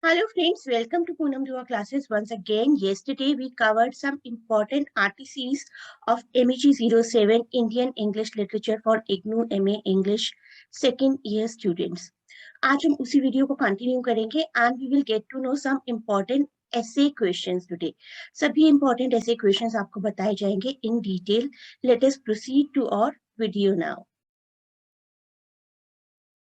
Hello friends, welcome to Poonam Dua classes once again. Yesterday we covered some important RTCs of MEG07 Indian English Literature for IGNOU MA English second year students. आज हम उसी video को continue करेंगे and we will get to know some important essay questions today. सभी important essay questions आपको बताए जाएंगे in detail. Let us proceed to our video now.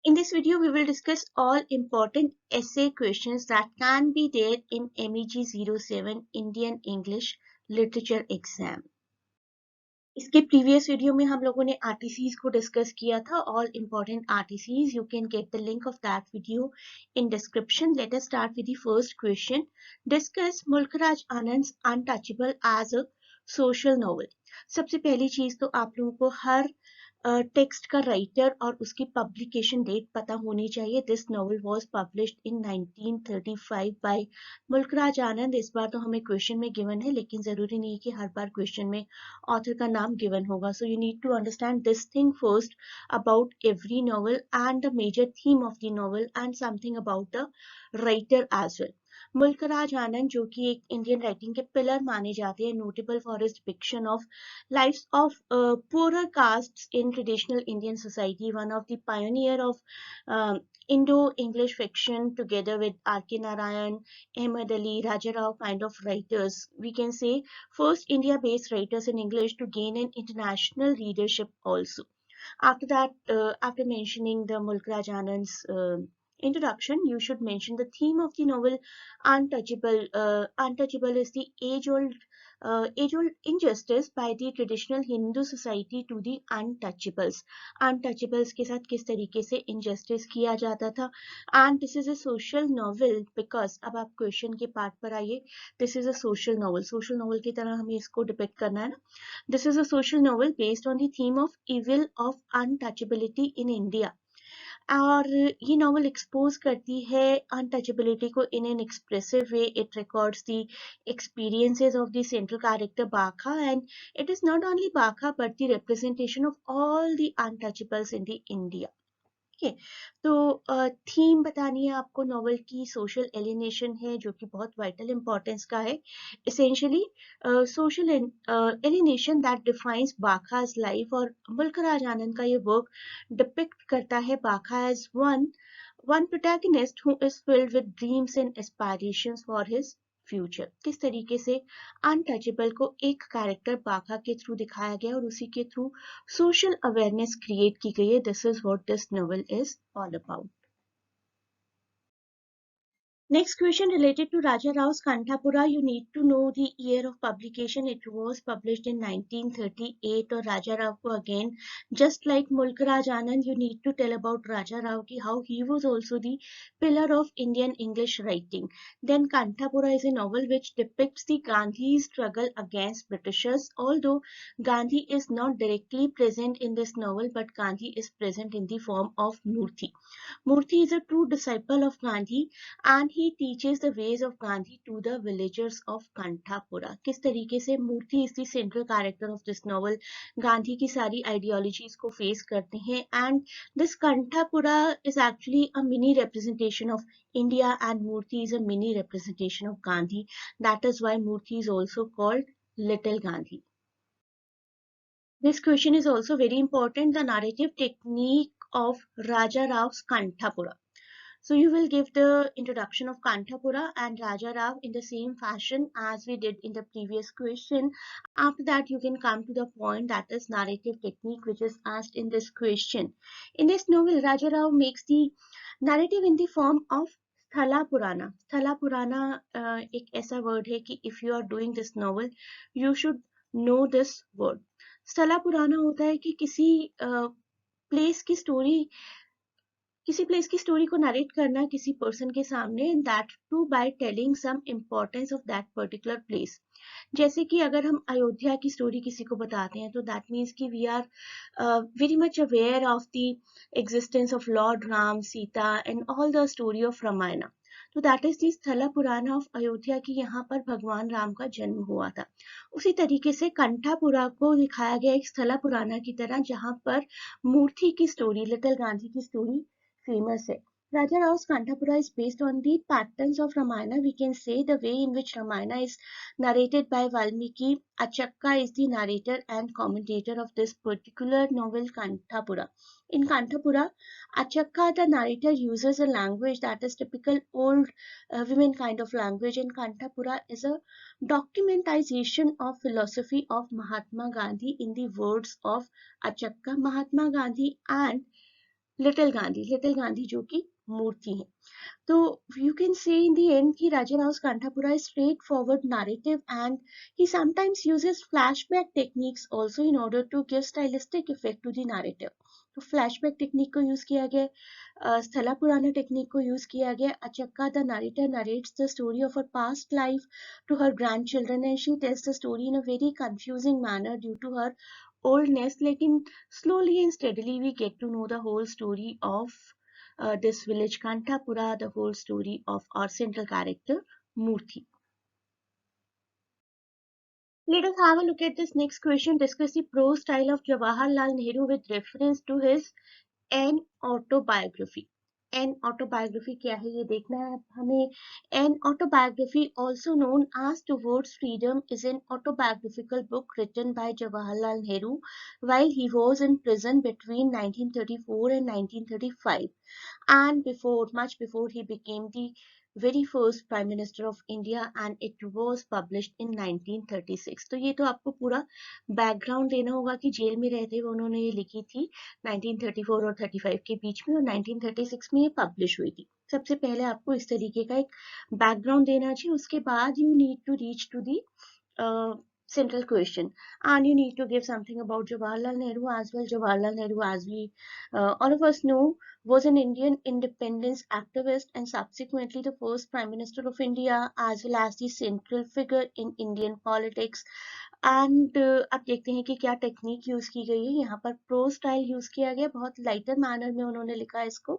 In this video, we will discuss all important essay questions that can be there in MEG 07 Indian English Literature Exam. इसके previous video में हम लोगों ने RTCs को discuss किया था. All important RTCs. You can get the link of that video in description. Let us start with the first question. Discuss Mulk Raj Anand's Untouchable as a social novel. सबसे पहली चीज तो आप लोगों को हर टेक्स्ट का राइटर और उसकी पब्लिकेशन डेट पता होनी चाहिए. This novel was published in 1935 by Mulk Raj आनंद. इस बार तो हमें क्वेश्चन में गिवन है, लेकिन जरूरी नहीं कि हर बार क्वेश्चन में ऑथर का नाम गिवन होगा. So you need to understand this thing first about every novel and the major theme of the novel and something about the writer as well. Mulk Raj आनंद जो कि एक इंडियन राइटिंग के पिलर माने जाते हैं, notable for his depiction of lives of poorer castes in traditional Indian society, one of the pioneer of Indo-English fiction together with R.K. Narayan, Ahmad Ali, Raja Rao kind of writers. We can say first India-based writers in English to gain an international readership also. After that, after mentioning the Mulk Raj Anand's introduction, you should mention the theme of the novel Untouchable. Untouchable is the age-old injustice by the traditional Hindu society to the untouchables. Untouchables के साथ किस तरीके से injustice किया जाता था. And this is a social novel because अब आप question के part पर आइए. This is a social novel. Social novel की तरह हमें इसको depict करना है ना. This is a social novel based on the theme of evil of untouchability in India. और ये नॉवल एक्सपोज करती है अनटचेबिलिटी को in an expressive way. It records the experiences of the central character Bakha and it is not only Bakha but the representation of all the untouchables in the India. ठीक है, तो theme बतानी है आपको novel की. सोशल एलिनेशन है जो कि बहुत वाइटल इंपॉर्टेंस का है. Essentially social alienation that defines Bakha's life. और मुल्क राज आनंद का ये वर्क डिपिक्ट करता है बाखा as one protagonist who is filled with dreams and aspirations for his future. किस तरीके से अनटचेबल को एक कैरेक्टर बाखा के थ्रू दिखाया गया और उसी के थ्रू सोशल अवेयरनेस क्रिएट की गई है. This is what this novel is all about. Next question related to Raja Rao's Kanthapura. You need to know the year of publication. It was published in 1938. और Raja Rao को again, just like Mulk Raj Anand, you need to tell about Raja Rao ki how he was also the pillar of Indian English writing. Then Kanthapura is a novel which depicts the Gandhi struggle against Britishers. Although Gandhi is not directly present in this novel, but Gandhi is present in the form of Murthy. Murthy is a true disciple of Gandhi and he teaches the ways of Gandhi to the villagers of Kanthapura. किस तरीके से मूर्ति is the central character of this novel. Gandhi की सारी ideologies को face करते हैं and this Kanthapura is actually a mini representation of India and Murthy is a mini representation of Gandhi. That is why Murthy is also called Little Gandhi. This question is also very important. The narrative technique of Raja Rao's Kanthapura. So you will give the introduction of Kanthapura and Raja Rao in the same fashion as we did in the previous question. After that, you can come to the point, that is narrative technique, which is asked in this question. In this novel, Raja Rao makes the narrative in the form of Sthala Purana. Sthala Purana एक ऐसा word है कि if you are doing this novel, you should know this word. Sthala Purana होता है कि किसी place की story को नरेट करना किसी पर्सन के सामने, and that too by telling some importance of that particular place. जैसे कि अगर हम अयोध्या की स्टोरी किसी को बताते हैं तो दैट मीन्स कि we are very much aware of the existence of lord Ram, Sita and all the story of Ramayana. तो दैट इज दी स्थला पुराना ऑफ अयोध्या की यहाँ पर भगवान राम का जन्म हुआ था. उसी तरीके से कंठापुरा को दिखाया गया एक स्थला पुराना की तरह, जहाँ पर मूर्ति की स्टोरी, लिटिल गांधी की स्टोरी फेमस है. Raja Rao's Kanthapura is based on the patterns of Ramayana. We can say the way in which Ramayana is narrated by Valmiki. Achakka is the narrator and commentator of this particular novel Kanthapura. In Kanthapura, Achakka, the narrator, uses a language that is typical old women kind of language, and Kanthapura is a documentization of philosophy of Mahatma Gandhi in the words of Achakka, Mahatma Gandhi and little Gandhi जो कि मूर्ति है. So you can say in the end कि Raja Rao's Kanthapura is straightforward narrative, and he sometimes uses flashback techniques also in order to give stylistic effect to the narrative. तो flashback technique को use किया गया, स्थला पुराना technique को use किया गया. Achakka, the narrator, narrates the story of her past life to her grandchildren, and she tells the story in a very confusing manner due to her oldness. लेकिन slowly and steadily we get to know the whole story of this village Kanthapura, the whole story of our central character Murthy. Let us have a look at this next question. Discuss the prose style of Jawaharlal Nehru with reference to his An autobiography. An autobiography क्या है ये देखना है हमें. An autobiography, also known as Towards Freedom, is an autobiographical book written by Jawaharlal Nehru while he was in prison between 1934 and 1935, and much before he became the very first Prime Minister of India, and it was published in 1936. तो ये तो आपको पूरा background देना होगा कि jail में रहते हुए उन्होंने ये लिखी थी 1934 और 35 के बीच में, और 1936 में ये पब्लिश हुई थी. सबसे पहले आपको इस तरीके का एक बैकग्राउंड देना चाहिए. उसके बाद you need to reach to the central question, and you need to give something about Jawaharlal Nehru as well. Jawaharlal Nehru, as we all of us know, was an Indian independence activist and subsequently the first Prime Minister of India, as well as the central figure in Indian politics. And अब देखते हैं कि क्या technique use की गई है. यहाँ पर प्रोज स्टाइल यूज किया गया, बहुत लाइटर मैनर में उन्होंने लिखा है इसको.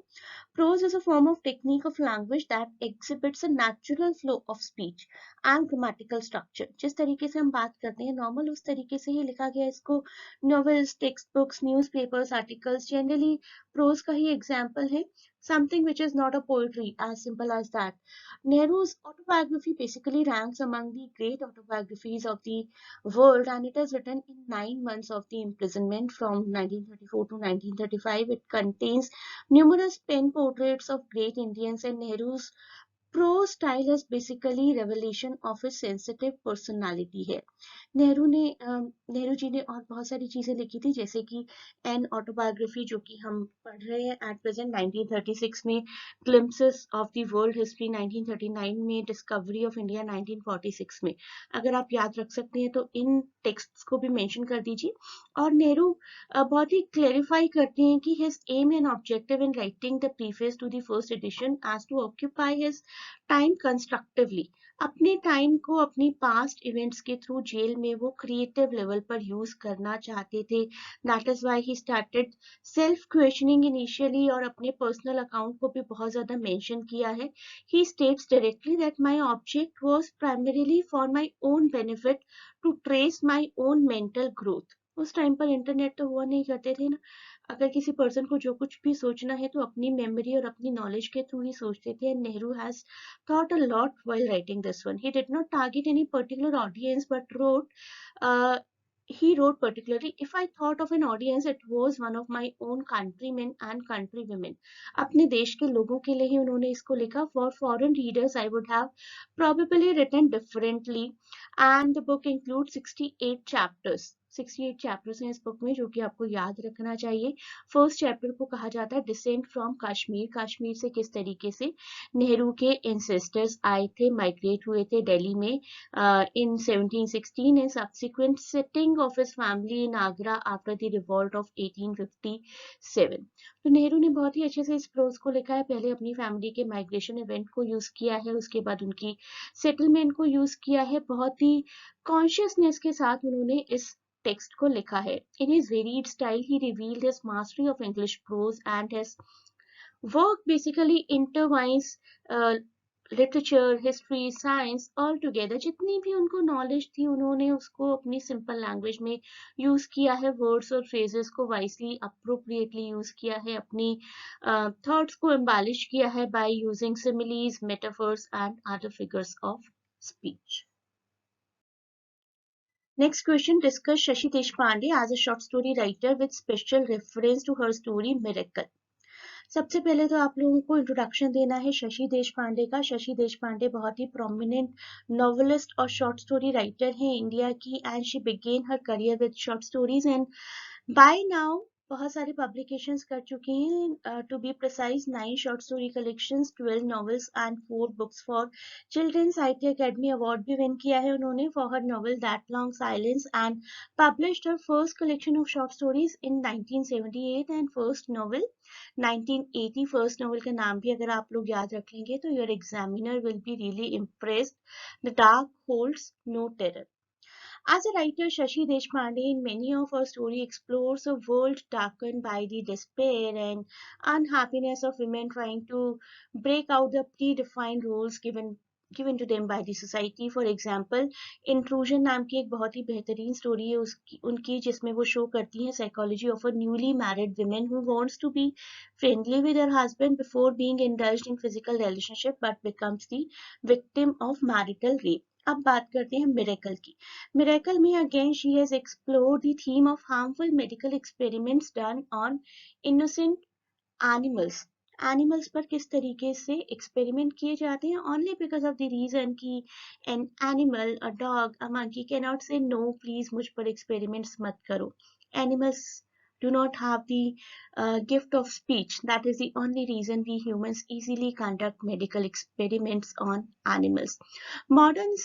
Prose is a form of technique of language that exhibits a natural flow of speech and grammatical structure. जिस तरीके से हम बात करते हैं नॉर्मल, उस तरीके से ही लिखा गया इसको. Novels, text books, newspapers, articles generally prose का ही एग्जाम्पल है. Something which is not a poetry, as simple as that. Nehru's autobiography basically ranks among the great autobiographies of the world, and it is written in 9 months of the imprisonment from 1934 to 1935. It contains numerous pen portraits of great Indians, and Nehru's prose style is basically revelation of his sensitive personality है. नेहरू जी ने और बहुत सारी चीजें लिखी थी, जैसे कि एन ऑटोबायोग्राफी जो कि हम पढ़ रहे हैं एट प्रेजेंट 1936 में, glimpses of the world history 1939 में, डिस्कवरी ऑफ इंडिया 1946 में. अगर आप याद रख सकते हैं तो इन टेक्स्ट्स को भी मेंशन कर दीजिए. और नेहरू बहुत ही क्लेरिफाई करते हैं कि his aim and objective in writing the preface to the first edition as to occupy his time constructively. अपने टाइम को अपनी पास्ट इवेंट्स के थ्रू जेल में वो क्रिएटिव लेवल पर यूज करना चाहते थे. That is why he started self questioning initially, और अपने पर्सनल अकाउंट को भी बहुत ज्यादा मेंशन किया है. He states directly that my object was primarily for my own benefit to trace my own mental growth. उस टाइम पर इंटरनेट तो हुआ नहीं करते थे ना. अगर किसी पर्सन को जो कुछ भी सोचना है तो अपनी मेमोरी और अपनी नॉलेज के थ्रू ही सोचते थे. And Nehru has thought a lot while writing this one. He did not target any particular audience but he wrote particularly, if I thought of an audience, it was one of my own countrymen and countrywomen. अपने देश के लोगों के लिए ही उन्होंने इसको लिखा. For foreign readers I would have probably written differently. And the book includes 68 chapters. 68 chapters हैं इस बुक में, जो कि आपको याद रखना चाहिए. फर्स्ट चैप्टर को कहा जाता है डिसेंट फ्रॉम कश्मीर. कश्मीर से किस तरीके से नेहरू के एंसेस्टर्स आए थे, माइग्रेट हुए थे दिल्ली में इन 1716, and subsequent setting of his family in Agra after the revolt of 1857. तो नेहरू ने बहुत ही अच्छे से इस प्रोज को लिखा है. पहले अपनी फैमिली के माइग्रेशन इवेंट को यूज किया है, उसके बाद उनकी सेटलमेंट को यूज किया है. बहुत ही कॉन्शियसनेस के साथ उन्होंने इस टेक्स्ट को लिखा है. In his varied style, he revealed his mastery of English prose, and his work basically intertwines literature, history, science all together जितनी भी उनको नॉलेज थी उन्होंने उसको अपनी सिंपल लैंग्वेज में यूज किया है, वर्ड्स और फ्रेजेस को वाइसली अप्रोप्रिएटली यूज किया है, अपनी थॉट्स को एम्बेलिश किया है by using similes, metaphors and other figures of speech. Next question, discuss Shashi Deshpande as a short story writer with special reference to her story Miracle. सबसे पहले तो आप लोगों को इंट्रोडक्शन देना है शशि देशपांडे का. शशि देशपांडे बहुत ही प्रोमिनेंट नॉवेलिस्ट और शॉर्ट स्टोरी राइटर हैं इंडिया की, and she began her career with short stories and by now बहुत सारी पब्लिकेशंस कर चुकी हैं. To be precise 9 short story collections, 12 novels and 4 books for children. Sahitya Akademi award भी विन किया है उन्होंने for her novel that long silence, and published her first collection of short stories in 1978 and first novel 1980. First novel का नाम भी अगर आप लोग याद रख लेंगे तो your examiner will be really impressed. The dark holds no terror. As a writer, Shashi Deshpande in many of her stories explores a world darkened by the despair and unhappiness of women trying to break out the predefined rules given to them by the society. For example, Intrusion नाम की एक बहुत ही बेहतरीन story है उसकी उनकी जिसमें वो शो करती हैं psychology of a newly married woman who wants to be friendly with her husband before being indulged in physical relationship but becomes the victim of marital rape. अब बात करते हैं मिरेकल की. Miracle में again she has explored the theme of harmful medical experiments done on innocent animals. Animals पर किस तरीके से एक्सपेरिमेंट किए जाते हैं only because of the reason कि an animal, a dog, a monkey cannot say no please मुझ पर experiments मत करो. Animals do not have the gift of speech. That is the only reason we humans easily conduct medical experiments on animals. Modern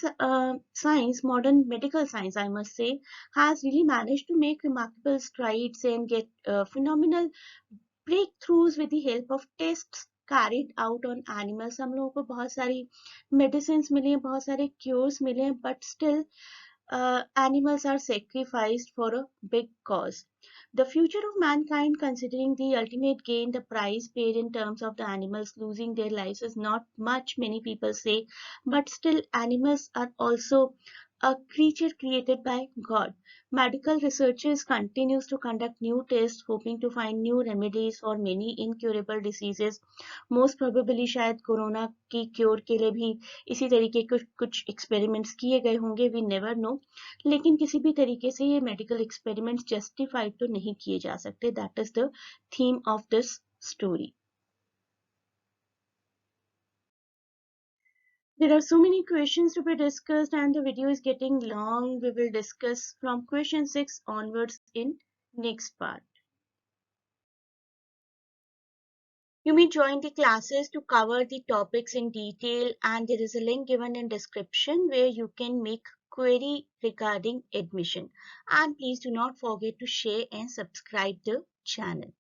science, modern medical science, I must say, has really managed to make remarkable strides and get phenomenal breakthroughs with the help of tests carried out on animals. हम लोगों को बहुत सारी medicines मिली हैं, बहुत सारे cures मिले हैं, but still animals are sacrificed for a big cause. The future of mankind, considering the ultimate gain, the price paid in terms of the animals losing their lives, is not much, many people say, but still, animals are also a creature created by God. Medical researchers continues to conduct new tests, hoping to find new remedies for many incurable diseases. Most probably, शायद corona की cure के लिए भी इसी तरीके के कुछ experiments किए गए होंगे. We never know. लेकिन किसी भी तरीके से ये मेडिकल एक्सपेरिमेंट्स जस्टिफाइड तो नहीं किए जा सकते. That is the theme of this story. There are so many questions to be discussed and the video is getting long. We will discuss from question 6 onwards in next part. You may join the classes to cover the topics in detail, and there is a link given in description where you can make query regarding admission. And please do not forget to share and subscribe the channel.